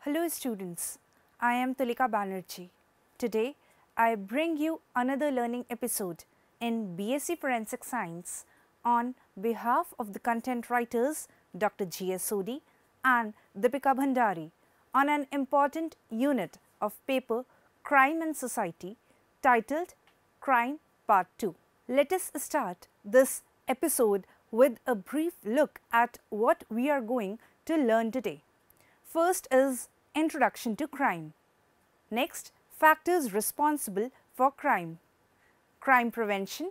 Hello students, I am Tulika Banerjee. Today I bring you another learning episode in BSc Forensic Science on behalf of the content writers Dr. G.S. Sodhi and Deepika Bhandari on an important unit of paper Crime and Society titled Crime Part 2. Let us start this episode with a brief look at what we are going to learn today. First is Introduction to Crime. Next, factors responsible for crime. Crime prevention,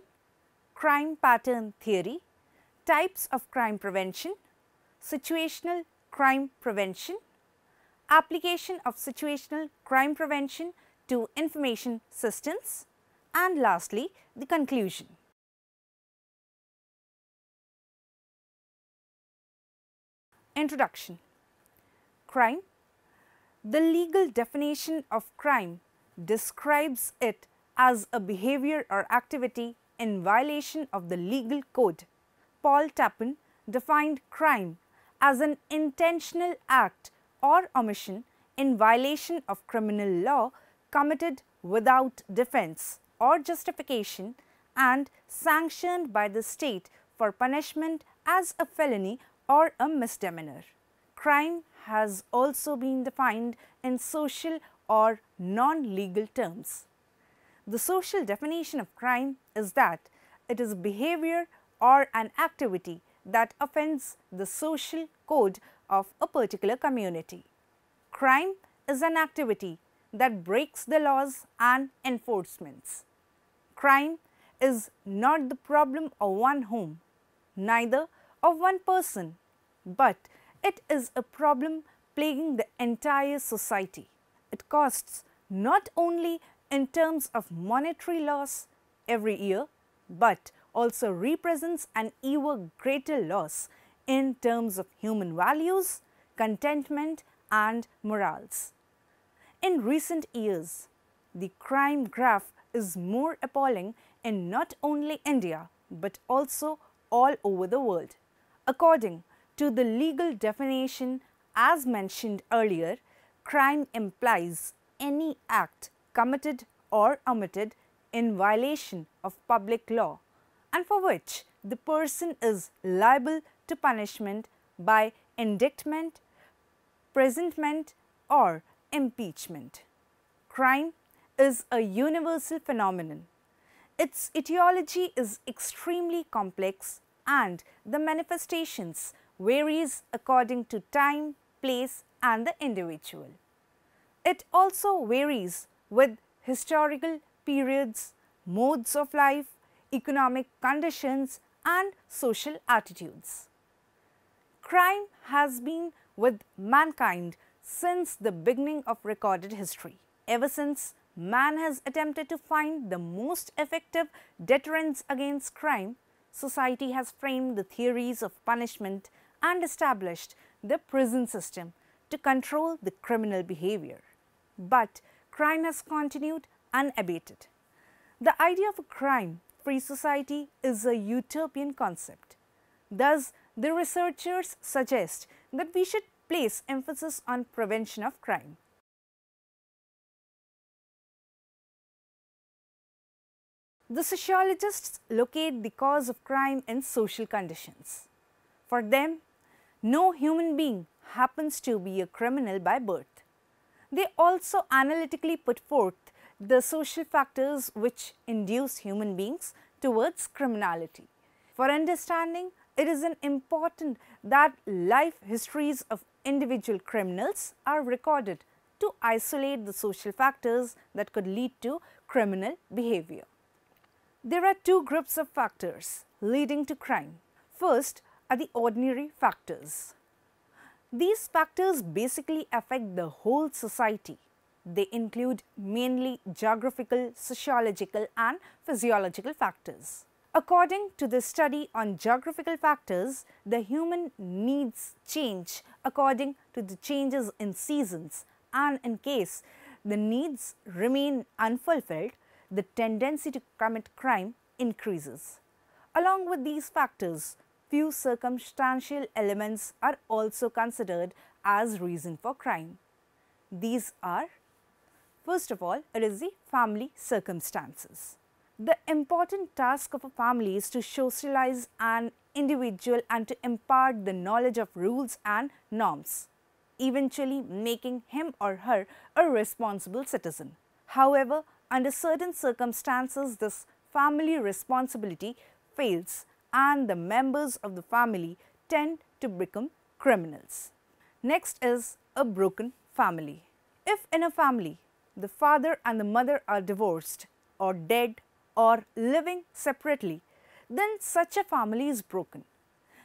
crime pattern theory, types of crime prevention, situational crime prevention, application of situational crime prevention to information systems, and lastly, the conclusion. Introduction. Crime. The legal definition of crime describes it as a behavior or activity in violation of the legal code. Paul Tappan defined crime as an intentional act or omission in violation of criminal law committed without defense or justification and sanctioned by the state for punishment as a felony or a misdemeanor. Crime has also been defined in social or non-legal terms. The social definition of crime is that it is a behavior or an activity that offends the social code of a particular community. Crime is an activity that breaks the laws and enforcements. Crime is not the problem of one home, neither of one person, but it is a problem plaguing the entire society. It costs not only in terms of monetary loss every year, but also represents an even greater loss in terms of human values, contentment and morals. In recent years, the crime graph is more appalling in not only India, but also all over the world. According to the legal definition as mentioned earlier, crime implies any act committed or omitted in violation of public law and for which the person is liable to punishment by indictment, presentment or impeachment. Crime is a universal phenomenon. Its etiology is extremely complex and the manifestations varies according to time, place and the individual. It also varies with historical periods, modes of life, economic conditions and social attitudes. Crime has been with mankind since the beginning of recorded history. Ever since man has attempted to find the most effective deterrents against crime, society has framed the theories of punishment and established the prison system to control the criminal behavior. But crime has continued unabated. The idea of a crime-free society is a utopian concept. Thus, the researchers suggest that we should place emphasis on prevention of crime. The sociologists locate the cause of crime in social conditions. For them, no human being happens to be a criminal by birth. They also analytically put forth the social factors which induce human beings towards criminality. For understanding, it is important that life histories of individual criminals are recorded to isolate the social factors that could lead to criminal behavior. There are two groups of factors leading to crime. First are the ordinary factors. These factors basically affect the whole society. They include mainly geographical, sociological and physiological factors. According to the study on geographical factors, the human needs change according to the changes in seasons, and in case the needs remain unfulfilled, the tendency to commit crime increases. Along with these factors, few circumstantial elements are also considered as reason for crime. These are, first of all, it is the family circumstances. The important task of a family is to socialize an individual and to impart the knowledge of rules and norms, eventually making him or her a responsible citizen. However, under certain circumstances, this family responsibility fails and the members of the family tend to become criminals. Next is a broken family. If in a family the father and the mother are divorced or dead or living separately, then such a family is broken.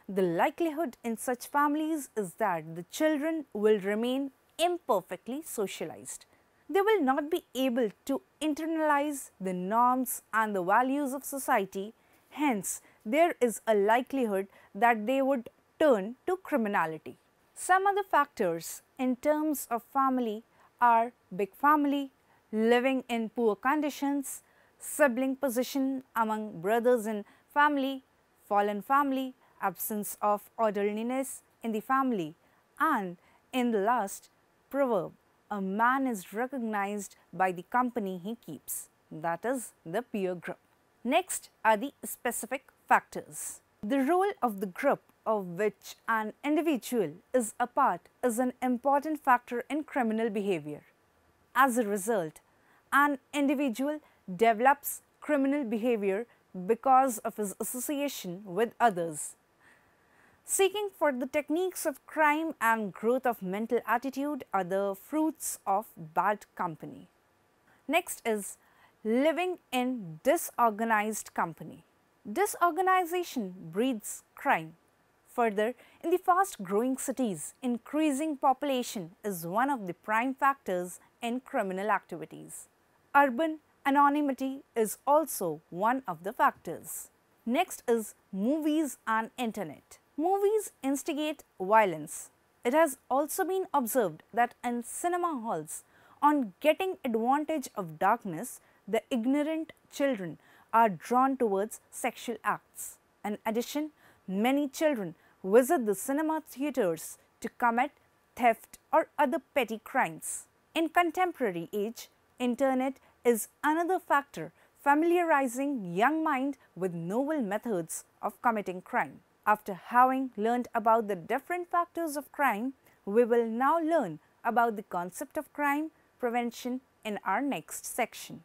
The likelihood in such families is that the children will remain imperfectly socialized. They will not be able to internalize the norms and the values of society. Hence, there is a likelihood that they would turn to criminality. Some other factors in terms of family are big family, living in poor conditions, sibling position among brothers in family, fallen family, absence of orderliness in the family, and in the last proverb, a man is recognized by the company he keeps, that is the peer group. Next are the specific factors. The role of the group of which an individual is a part is an important factor in criminal behavior. As a result, an individual develops criminal behavior because of his association with others. Seeking for the techniques of crime and growth of mental attitude are the fruits of bad company. Next is living in disorganized company. Disorganization breeds crime. Further, in the fast-growing cities, increasing population is one of the prime factors in criminal activities. Urban anonymity is also one of the factors. Next is movies and internet. Movies instigate violence. It has also been observed that in cinema halls, on getting advantage of darkness, the ignorant children are drawn towards sexual acts. In addition, many children visit the cinema theatres to commit theft or other petty crimes. In contemporary age, internet is another factor familiarizing young mind with novel methods of committing crime. After having learned about the different factors of crime, we will now learn about the concept of crime prevention in our next section.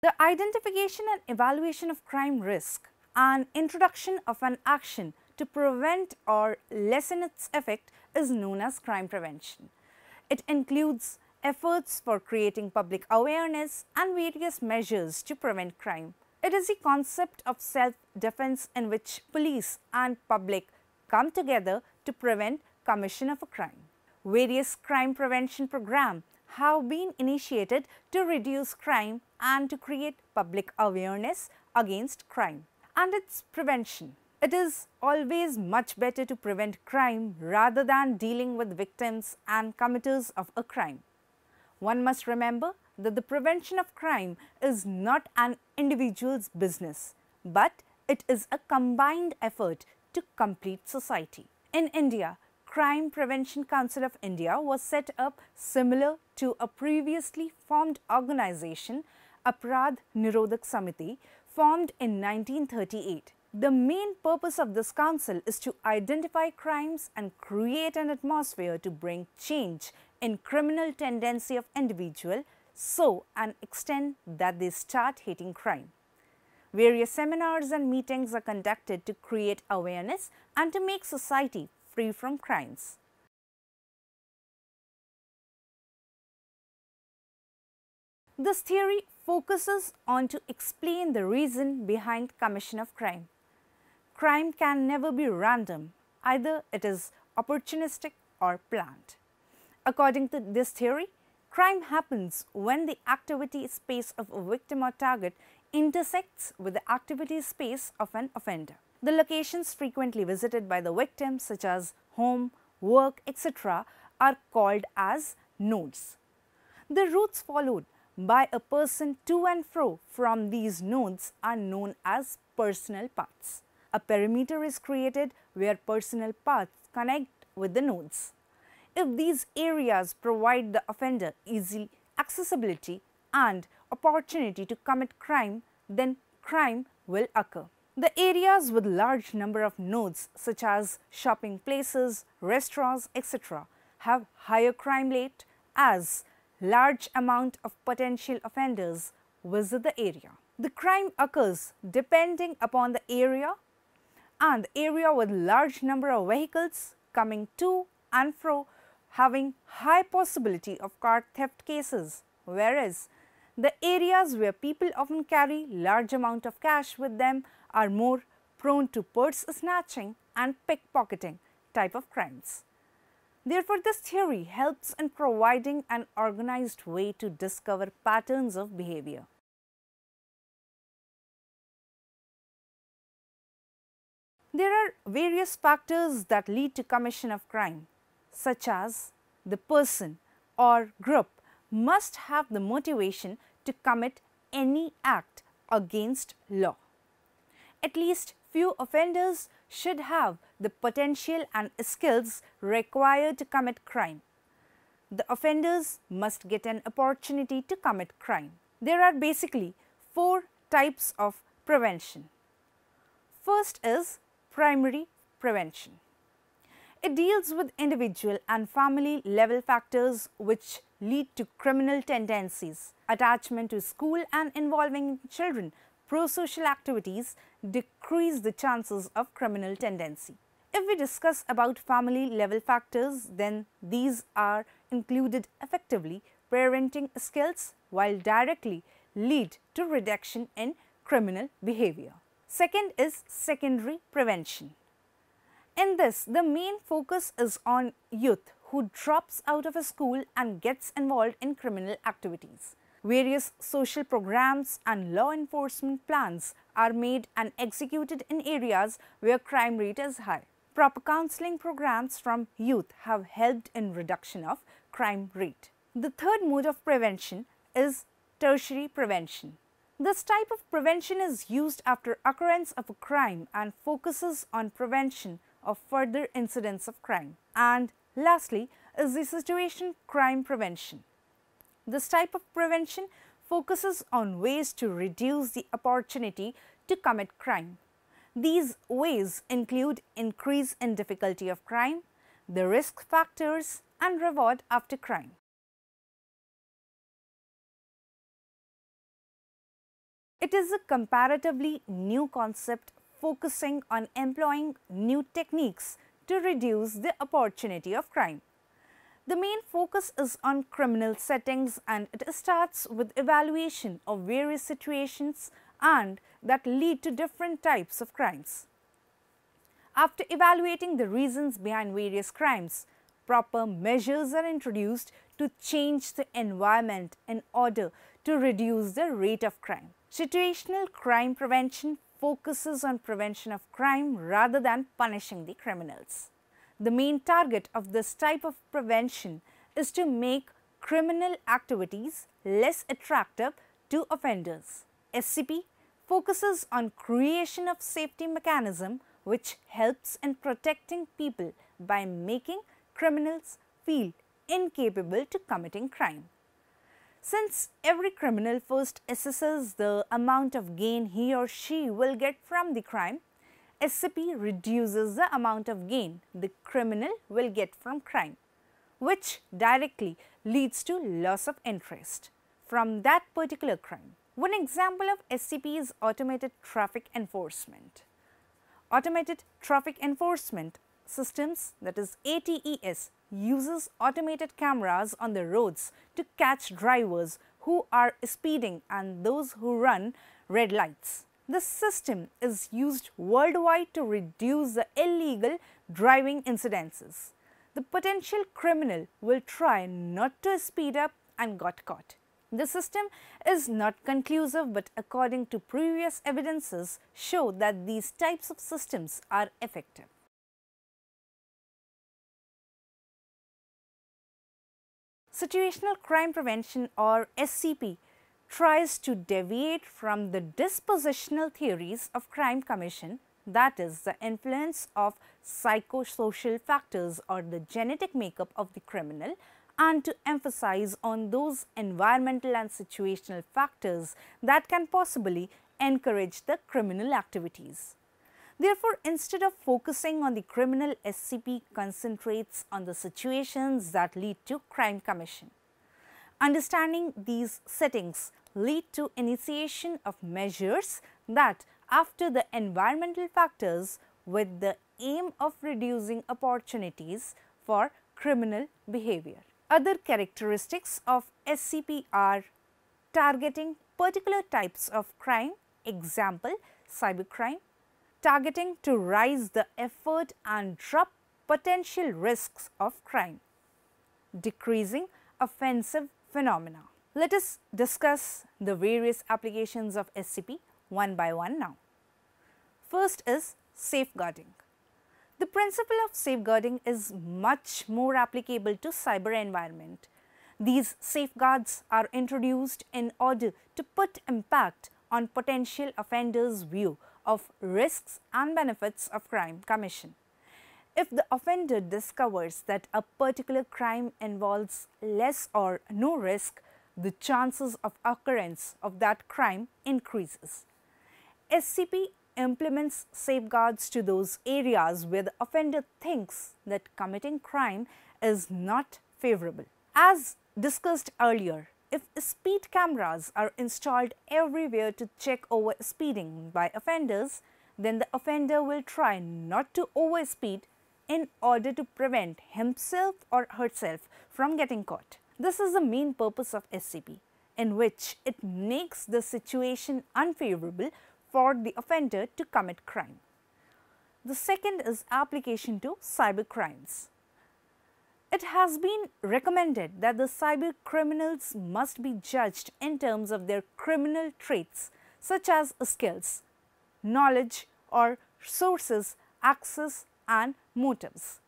The identification and evaluation of crime risk and introduction of an action to prevent or lessen its effect is known as crime prevention. It includes efforts for creating public awareness and various measures to prevent crime. It is the concept of self-defense in which police and public come together to prevent commission of a crime. Various crime prevention programs have been initiated to reduce crime and to create public awareness against crime and its prevention. It is always much better to prevent crime rather than dealing with victims and committers of a crime. One must remember that the prevention of crime is not an individual's business, but it is a combined effort to complete society. In India, Crime Prevention Council of India was set up similar to a previously formed organization, Aparadh Nirodhak Samiti, formed in 1938. The main purpose of this council is to identify crimes and create an atmosphere to bring change in criminal tendency of individual so an extent that they start hating crime. Various seminars and meetings are conducted to create awareness and to make society free from crimes. This theory focuses on to explain the reason behind commission of crime. Crime can never be random, either it is opportunistic or planned. According to this theory, crime happens when the activity space of a victim or target intersects with the activity space of an offender. The locations frequently visited by the victim, such as home, work, etc., are called as nodes. The routes followed by a person to and fro from these nodes are known as personal paths. A perimeter is created where personal paths connect with the nodes. If these areas provide the offender easy accessibility and opportunity to commit crime, then crime will occur. The areas with large number of nodes such as shopping places, restaurants, etc. have higher crime rate as large amount of potential offenders visit the area. The crime occurs depending upon the area, and the area with large number of vehicles coming to and fro having high possibility of car theft cases, whereas the areas where people often carry large amount of cash with them are more prone to purse snatching and pickpocketing type of crimes. Therefore, this theory helps in providing an organized way to discover patterns of behavior. There are various factors that lead to commission of crime, such as the person or group must have the motivation to commit any act against law. At least few offenders should have the potential and skills required to commit crime. The offenders must get an opportunity to commit crime. There are basically 4 types of prevention. First is primary prevention. It deals with individual and family level factors which lead to criminal tendencies. Attachment to school and involving children, pro-social activities decrease the chances of criminal tendency. If we discuss about family level factors, then these are included effectively parenting skills while directly lead to reduction in criminal behavior. Second is secondary prevention. In this, the main focus is on youth who drops out of a school and gets involved in criminal activities. Various social programs and law enforcement plans are made and executed in areas where crime rate is high. Proper counseling programs from youth have helped in reduction of crime rate. The third mode of prevention is tertiary prevention. This type of prevention is used after occurrence of a crime and focuses on prevention of further incidents of crime. And lastly is the situational crime prevention. This type of prevention focuses on ways to reduce the opportunity to commit crime. These ways include increase in difficulty of crime, the risk factors and reward after crime. It is a comparatively new concept focusing on employing new techniques to reduce the opportunity of crime. The main focus is on criminal settings and it starts with evaluation of various situations and that lead to different types of crimes. After evaluating the reasons behind various crimes, proper measures are introduced to change the environment in order to reduce the rate of crime. Situational crime prevention focuses on prevention of crime rather than punishing the criminals. The main target of this type of prevention is to make criminal activities less attractive to offenders. SCP focuses on creation of safety mechanism which helps in protecting people by making criminals feel incapable to committing crime. Since every criminal first assesses the amount of gain he or she will get from the crime, SCP reduces the amount of gain the criminal will get from crime, which directly leads to loss of interest from that particular crime. One example of SCP is automated traffic enforcement. Automated traffic enforcement systems, that is ATES, uses automated cameras on the roads to catch drivers who are speeding and those who run red lights. This system is used worldwide to reduce the illegal driving incidences. The potential criminal will try not to speed up and got caught. The system is not conclusive, but according to previous evidences show that these types of systems are effective. Situational crime prevention, or SCP, tries to deviate from the dispositional theories of crime commission that is, the influence of psychosocial factors or the genetic makeup of the criminal, and to emphasize on those environmental and situational factors that can possibly encourage the criminal activities. Therefore, instead of focusing on the criminal, SCP concentrates on the situations that lead to crime commission. Understanding these settings lead to initiation of measures that, after the environmental factors, with the aim of reducing opportunities for criminal behavior. Other characteristics of SCP are targeting particular types of crime, example cybercrime, targeting to raise the effort and drop potential risks of crime, decreasing offensive phenomena. Let us discuss the various applications of SCP one by one now. First is safeguarding. The principle of safeguarding is much more applicable to cyber environment. These safeguards are introduced in order to put impact on potential offenders' view of risks and benefits of crime commission. If the offender discovers that a particular crime involves less or no risk, the chances of occurrence of that crime increases. SCP implements safeguards to those areas where the offender thinks that committing crime is not favorable. As discussed earlier, if speed cameras are installed everywhere to check over speeding by offenders, then the offender will try not to overspeed in order to prevent himself or herself from getting caught. This is the main purpose of SCP, in which it makes the situation unfavorable for the offender to commit crime. The second is application to cyber crimes. It has been recommended that the cyber criminals must be judged in terms of their criminal traits such as skills, knowledge or sources, access and motives.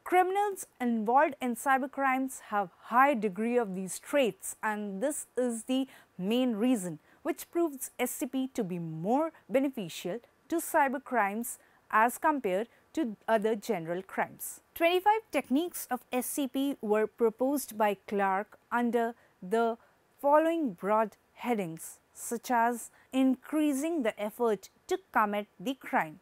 Criminals involved in cybercrimes have high degree of these traits, and this is the main reason which proves SCP to be more beneficial to cybercrimes as compared to other general crimes. 25 techniques of SCP were proposed by Clark under the following broad headings, such as increasing the effort to commit the crime.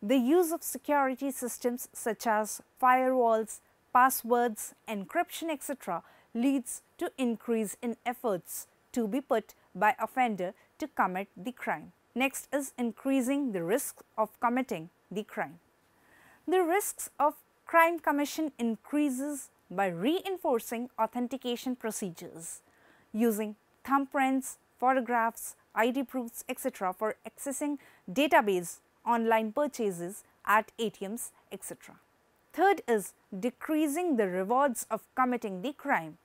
The use of security systems such as firewalls, passwords, encryption, etc. leads to increase in efforts to be put by offender to commit the crime. Next is increasing the risk of committing the crime. The risks of crime commission increases by reinforcing authentication procedures, using thumbprints, photographs, ID proofs, etc. for accessing database, online purchases at ATMs, etc. Third is decreasing the rewards of committing the crime.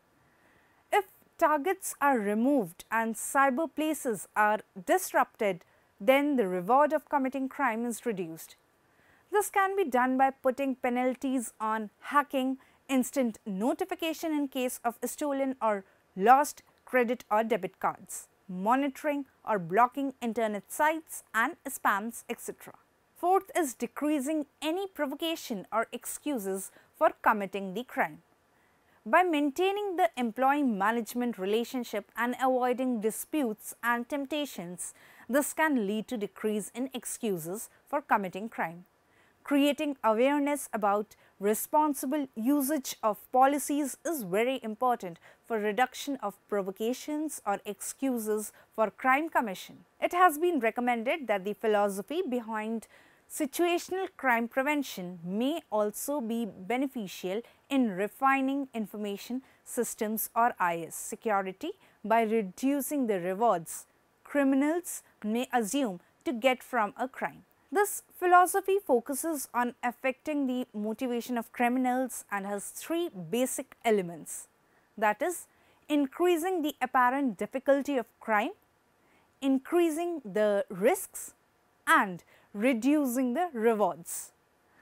If targets are removed and cyber places are disrupted, then the reward of committing crime is reduced. This can be done by putting penalties on hacking, instant notification in case of stolen or lost credit or debit cards, monitoring or blocking internet sites and spams, etc. Fourth is decreasing any provocation or excuses for committing the crime. By maintaining the employee-management relationship and avoiding disputes and temptations, this can lead to decrease in excuses for committing crime. Creating awareness about responsible usage of policies is very important for reduction of provocations or excuses for crime commission. It has been recommended that the philosophy behind situational crime prevention may also be beneficial in refining information systems or IS security by reducing the rewards criminals may assume to get from a crime. This philosophy focuses on affecting the motivation of criminals and has three basic elements, that is, increasing the apparent difficulty of crime, increasing the risks and reducing the rewards.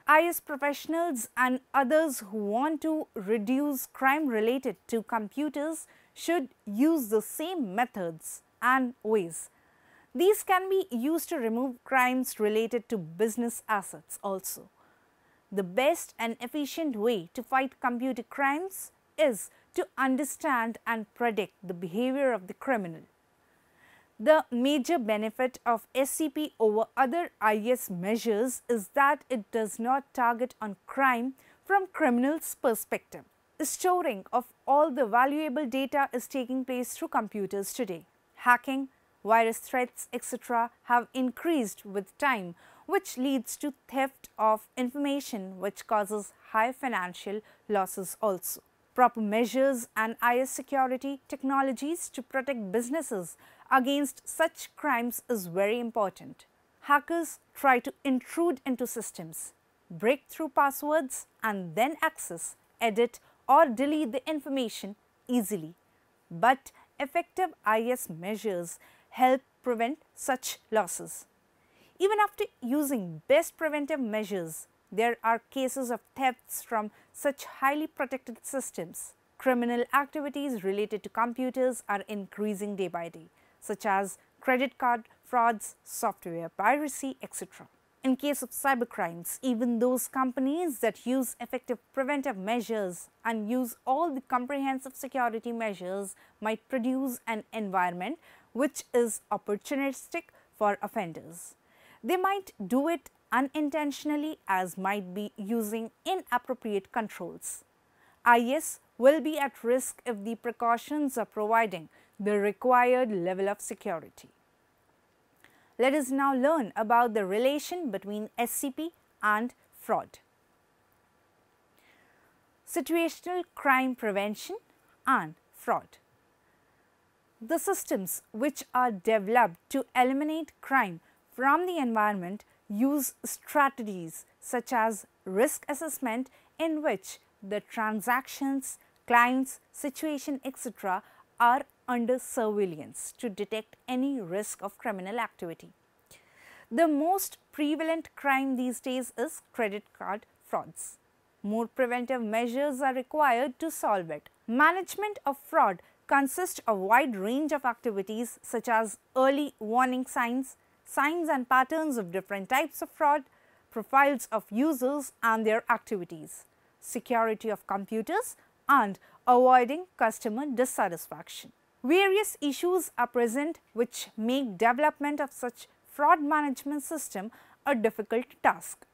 IS professionals and others who want to reduce crime related to computers should use the same methods and ways. These can be used to remove crimes related to business assets also. The best and efficient way to fight computer crimes is to understand and predict the behavior of the criminal. The major benefit of SCP over other IS measures is that it does not target on crime from criminals' perspective. The storing of all the valuable data is taking place through computers today. Hacking, virus threats, etc. have increased with time, which leads to theft of information, which causes high financial losses also. Proper measures and IS security technologies to protect businesses against such crimes is very important. Hackers try to intrude into systems, break through passwords and then access, edit or delete the information easily. But effective IS measures help prevent such losses. Even after using best preventive measures, there are cases of thefts from such highly protected systems. Criminal activities related to computers are increasing day by day, such as credit card frauds, software piracy, etc. In case of cybercrimes, even those companies that use effective preventive measures and use all the comprehensive security measures might produce an environment which is opportunistic for offenders. They might do it unintentionally, as might be using inappropriate controls. IS will be at risk if the precautions are providing the required level of security. Let us now learn about the relation between SCP and fraud. Situational crime prevention and fraud. The systems which are developed to eliminate crime from the environment use strategies such as risk assessment, in which the transactions, clients, situation, etc. are under surveillance to detect any risk of criminal activity. The most prevalent crime these days is credit card frauds. More preventive measures are required to solve it. Management of fraud consists of a wide range of activities such as early warning signs, signs and patterns of different types of fraud, profiles of users and their activities, security of computers, and avoiding customer dissatisfaction. Various issues are present which make development of such fraud management system a difficult task.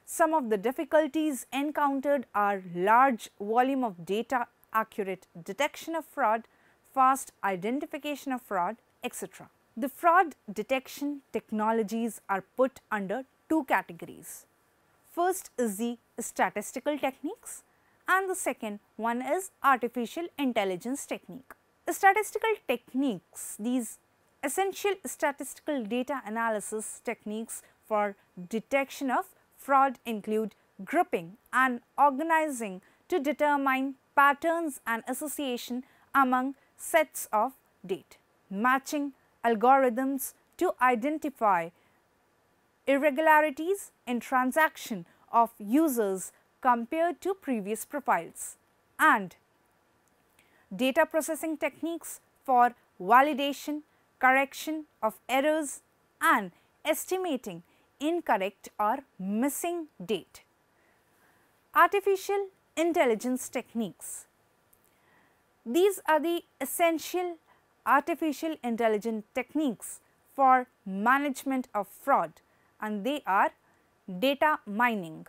Some of the difficulties encountered are large volume of data, accurate detection of fraud, fast identification of fraud, etc. The fraud detection technologies are put under two categories. First is the statistical techniques and the second one is artificial intelligence technique. Statistical techniques, these essential statistical data analysis techniques for detection of fraud include grouping and organizing to determine patterns and association among sets of data, matching algorithms to identify irregularities in transaction of users compared to previous profiles, and data processing techniques for validation, correction of errors and estimating incorrect or missing data. Artificial intelligence techniques. These are the essential artificial intelligence techniques for management of fraud, and they are data mining.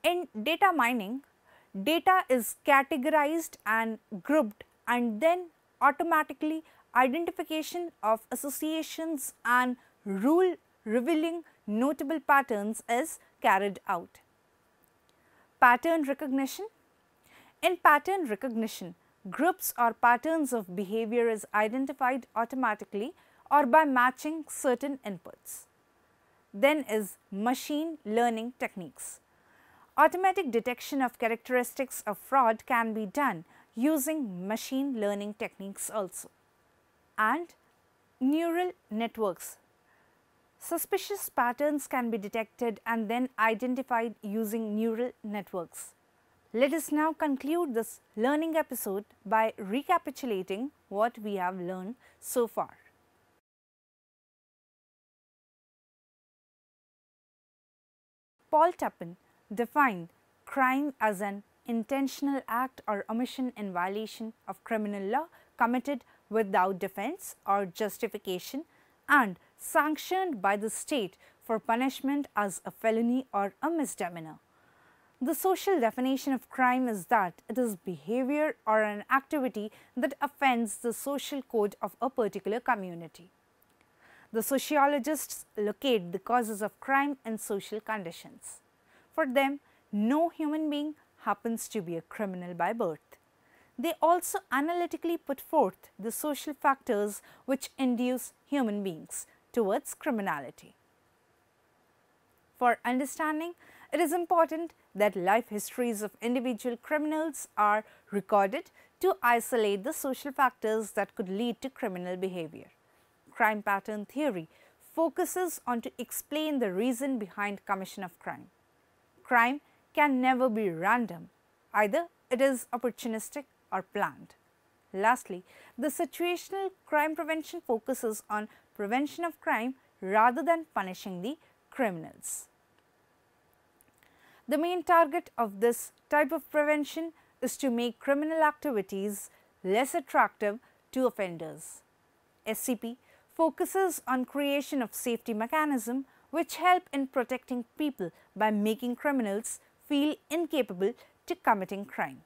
In data mining, data is categorized and grouped and then automatically identification of associations and rule revealing notable patterns is carried out. Pattern recognition. In pattern recognition, groups or patterns of behavior is identified automatically or by matching certain inputs. Then is machine learning techniques. Automatic detection of characteristics of fraud can be done using machine learning techniques also. And neural networks. Suspicious patterns can be detected and then identified using neural networks. Let us now conclude this learning episode by recapitulating what we have learned so far. Paul Tappen defined crime as an intentional act or omission in violation of criminal law committed without defense or justification and sanctioned by the state for punishment as a felony or a misdemeanor. The social definition of crime is that it is behavior or an activity that offends the social code of a particular community. The sociologists locate the causes of crime in social conditions. For them, no human being happens to be a criminal by birth. They also analytically put forth the social factors which induce human beings towards criminality. For understanding, it is important that life histories of individual criminals are recorded to isolate the social factors that could lead to criminal behavior. Crime pattern theory focuses on to explain the reason behind commission of crime. Crime can never be random, either it is opportunistic or planned. Lastly, the situational crime prevention focuses on prevention of crime rather than punishing the criminals. The main target of this type of prevention is to make criminal activities less attractive to offenders. SCP focuses on creation of safety mechanisms which help in protecting people by making criminals feel incapable to committing crime.